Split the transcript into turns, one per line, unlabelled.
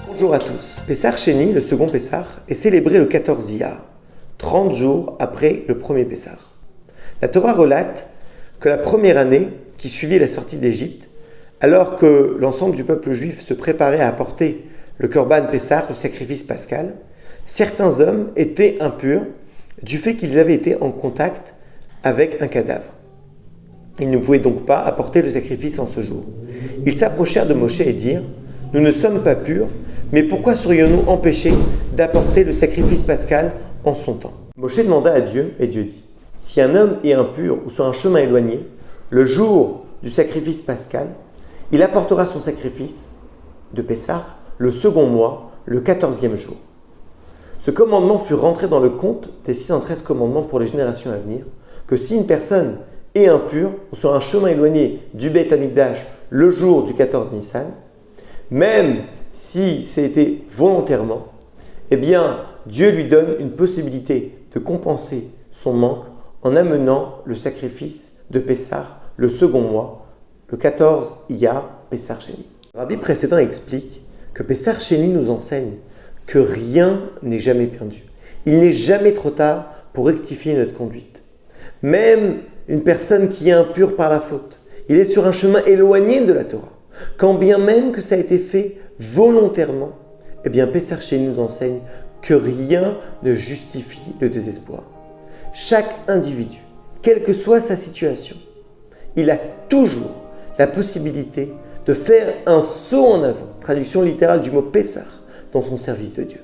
Bonjour à tous. Pessah Sheni, le second Pessah, est célébré le 14 Iyar, 30 jours après le premier Pessah. La Torah relate que la première année qui suivit la sortie d'Égypte, alors que l'ensemble du peuple juif se préparait à apporter le Korban Pessah, le sacrifice pascal, certains hommes étaient impurs du fait qu'ils avaient été en contact avec un cadavre. Ils ne pouvaient donc pas apporter le sacrifice en ce jour. Ils s'approchèrent de Moshe et dirent « Nous ne sommes pas purs, mais pourquoi serions-nous empêchés d'apporter le sacrifice pascal en son temps ?» Moshe demanda à Dieu, et Dieu dit « Si un homme est impur ou sur un chemin éloigné, le jour du sacrifice pascal, il apportera son sacrifice de Pessah le second mois, le 14e jour. » Ce commandement fut rentré dans le compte des 613 commandements pour les générations à venir, que si une personne est impure ou sur un chemin éloigné du Beth Amikdash le jour du 14 Nissan, même si c'était volontairement, eh bien Dieu lui donne une possibilité de compenser son manque en amenant le sacrifice de Pessah le second mois, le 14 Iyar Pessah Sheni. Le rabbi précédent explique que Pessah Sheni nous enseigne que rien n'est jamais perdu. Il n'est jamais trop tard pour rectifier notre conduite. Même une personne qui est impure par la faute, il est sur un chemin éloigné de la Torah. Quand bien même que ça a été fait volontairement, eh bien Pessah Sheni nous enseigne que rien ne justifie le désespoir. Chaque individu, quelle que soit sa situation, il a toujours la possibilité de faire un saut en avant, traduction littérale du mot Pessah, dans son service de Dieu.